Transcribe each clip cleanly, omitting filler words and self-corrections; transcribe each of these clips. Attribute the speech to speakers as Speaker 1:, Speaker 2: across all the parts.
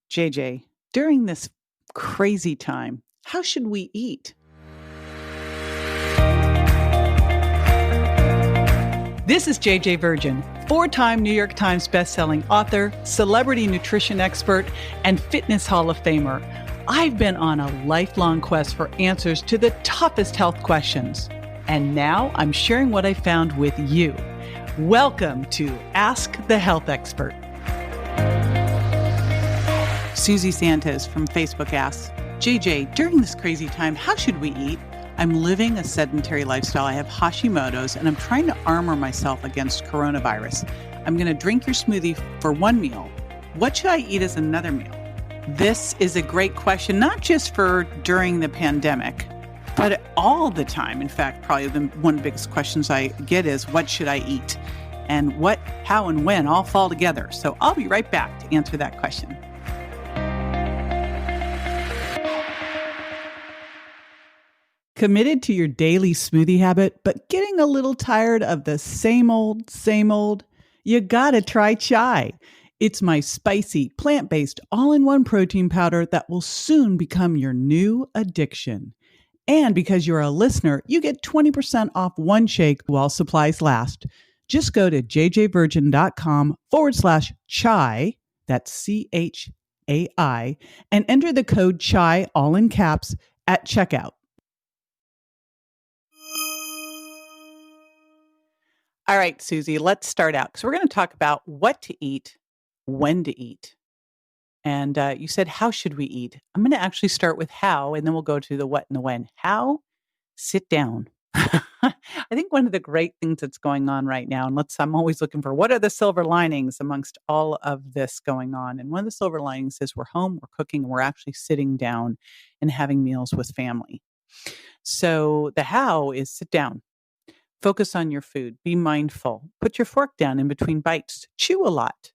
Speaker 1: JJ, during this crazy time, how should we eat? This is JJ Virgin, four-time New York Times bestselling author, celebrity nutrition expert, and fitness Hall of Famer. I've been on a lifelong quest for answers to the toughest health questions. And now I'm sharing what I found with you. Welcome to Ask the Health Expert. Susie Santos from Facebook asks, JJ, during this crazy time, how should we eat? I'm living a sedentary lifestyle. I have Hashimoto's and I'm trying to armor myself against coronavirus. I'm going to drink your smoothie for one meal. What should I eat as another meal? This is a great question, not just for during the pandemic, but all the time. In fact, probably one of the biggest questions I get is, what should I eat? And what, how, and when all fall together. So I'll be right back to answer that question. Committed to your daily smoothie habit, but getting a little tired of the same old, you gotta try chai. It's my spicy, plant-based, all-in-one protein powder that will soon become your new addiction. And because you're a listener, you get 20% off one shake while supplies last. Just go to jjvirgin.com/chai, that's CHAI, and enter the code CHAI, all in caps, at checkout. All right, Susie, let's start out because we're going to talk about what to eat, when to eat. And you said, how should we eat? I'm going to actually start with how, and then we'll go to the what and the when. How? Sit down. I think one of the great things that's going on right now, and I'm always looking for what are the silver linings amongst all of this going on. And one of the silver linings is we're home, we're cooking, and we're actually sitting down and having meals with family. So the how is sit down. Focus on your food. Be mindful. Put your fork down in between bites. Chew a lot.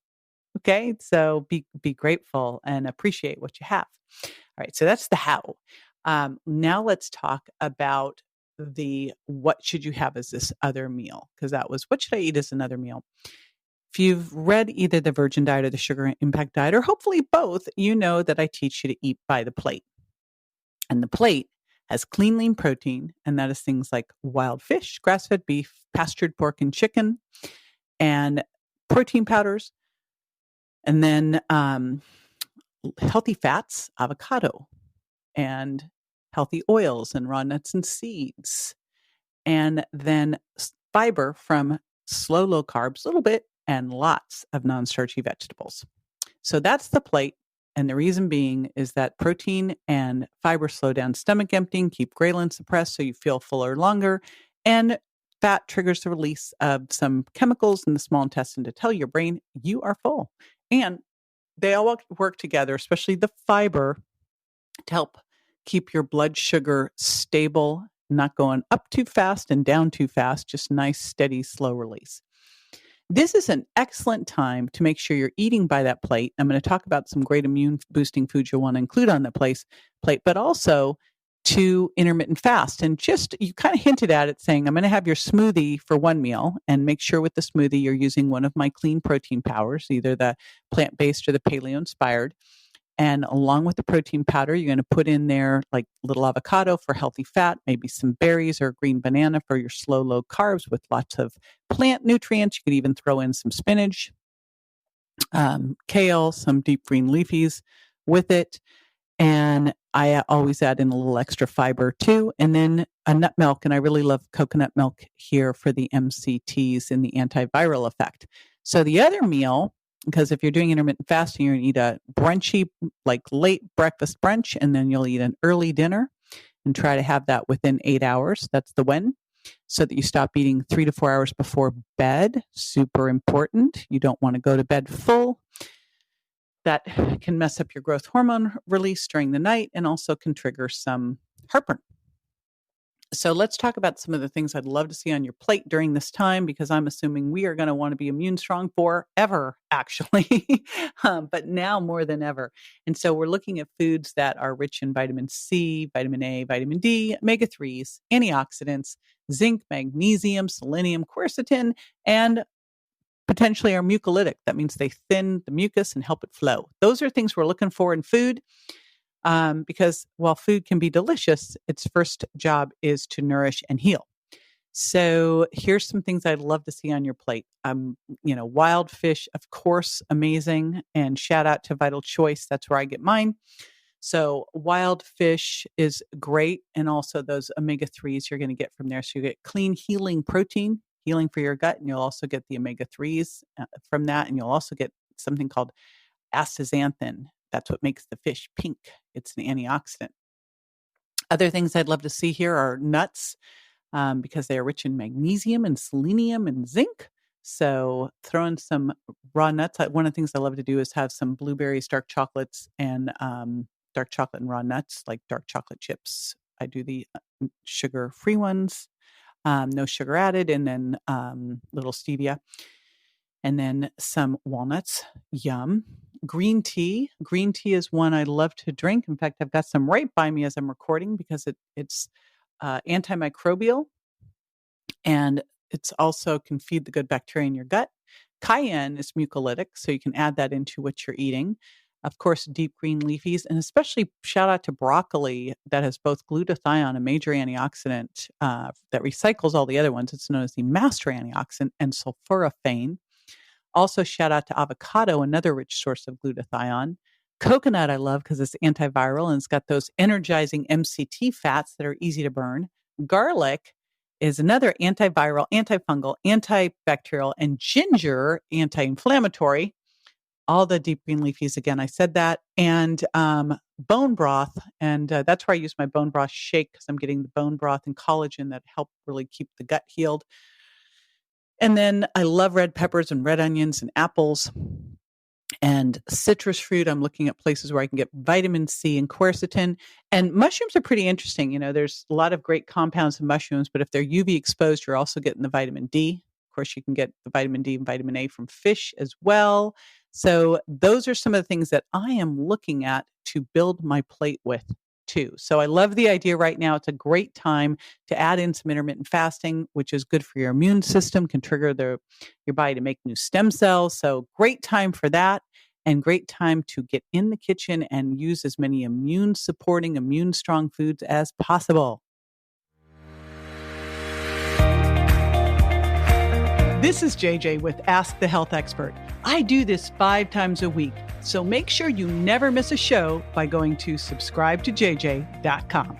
Speaker 1: Okay? So be grateful and appreciate what you have. All right. So that's the how. Now let's talk about the what should you have as this other meal? Because that was what should I eat as another meal? If you've read either the Virgin Diet or the Sugar Impact Diet, or hopefully both, you know that I teach you to eat by the plate. And the plate has clean, lean protein, and that is things like wild fish, grass-fed beef, pastured pork and chicken, and protein powders, and then healthy fats, avocado, and healthy oils and raw nuts and seeds, and then fiber from slow, low carbs, a little bit, and lots of non-starchy vegetables. So that's the plate. And the reason being is that protein and fiber slow down stomach emptying, keep ghrelin suppressed so you feel fuller longer, and fat triggers the release of some chemicals in the small intestine to tell your brain you are full. And they all work together, especially the fiber, to help keep your blood sugar stable, not going up too fast and down too fast, just nice, steady, slow release. This is an excellent time to make sure you're eating by that plate. I'm going to talk about some great immune boosting foods you'll want to include on the plate, but also to intermittent fast. And just, you kind of hinted at it saying, I'm going to have your smoothie for one meal, and make sure with the smoothie you're using one of my clean protein powders, either the plant-based or the paleo-inspired. And along with the protein powder, you're going to put in there like little avocado for healthy fat, maybe some berries or a green banana for your slow, low carbs with lots of plant nutrients. You could even throw in some spinach, kale, some deep green leafies with it. And I always add in a little extra fiber too. And then a nut milk. And I really love coconut milk here for the MCTs and the antiviral effect. So the other meal, because if you're doing intermittent fasting, you're going to eat a brunchy, like late breakfast brunch, and then you'll eat an early dinner and try to have that within 8 hours. That's the when. So that you stop eating 3 to 4 hours before bed. Super important. You don't want to go to bed full. That can mess up your growth hormone release during the night and also can trigger some heartburn. So let's talk about some of the things I'd love to see on your plate during this time, because I'm assuming we are going to want to be immune strong forever, actually, but now more than ever. And so we're looking at foods that are rich in vitamin C, vitamin A, vitamin D, omega-3s, antioxidants, zinc, magnesium, selenium, quercetin, and potentially are mucolytic. That means they thin the mucus and help it flow. Those are things we're looking for in food, because while food can be delicious, its first job is to nourish and heal. So here's some things I'd love to see on your plate. Wild fish, of course, amazing. And shout out to Vital Choice. That's where I get mine. So wild fish is great. And also those omega-3s you're going to get from there. So you get clean healing protein, healing for your gut. And you'll also get the omega-3s from that. And you'll also get something called astaxanthin. That's what makes the fish pink. It's an antioxidant. Other things I'd love to see here are nuts, because they are rich in magnesium and selenium and zinc. So throw in some raw nuts. One of the things I love to do is have some blueberries, dark chocolates, and dark chocolate and raw nuts, like dark chocolate chips. I do the sugar-free ones, no sugar added, and then little stevia. And then some walnuts. Yum. Green tea. Green tea is one I love to drink. In fact, I've got some right by me as I'm recording because it's antimicrobial, and it's also can feed the good bacteria in your gut. Cayenne is mucolytic, so you can add that into what you're eating. Of course, deep green leafies, and especially shout out to broccoli that has both glutathione, a major antioxidant that recycles all the other ones. It's known as the master antioxidant, and sulforaphane. Also, shout out to avocado, another rich source of glutathione. Coconut I love because it's antiviral and it's got those energizing MCT fats that are easy to burn. Garlic is another antiviral, antifungal, antibacterial, and ginger, anti-inflammatory. All the deep green leafies, again, I said that. And bone broth, and that's where I use my bone broth shake because I'm getting the bone broth and collagen that help really keep the gut healed. And then I love red peppers and red onions and apples and citrus fruit. I'm looking at places where I can get vitamin C and quercetin. And mushrooms are pretty interesting. There's a lot of great compounds in mushrooms, but if they're UV exposed, you're also getting the vitamin D. Of course, you can get the vitamin D and vitamin A from fish as well. So those are some of the things that I am looking at to build my plate with too. So I love the idea right now. It's a great time to add in some intermittent fasting, which is good for your immune system, can trigger your body to make new stem cells. So great time for that, and great time to get in the kitchen and use as many immune supporting, immune strong foods as possible. This is JJ with Ask the Health Expert. I do this 5 times a week, so make sure you never miss a show by going to subscribetoJJ.com.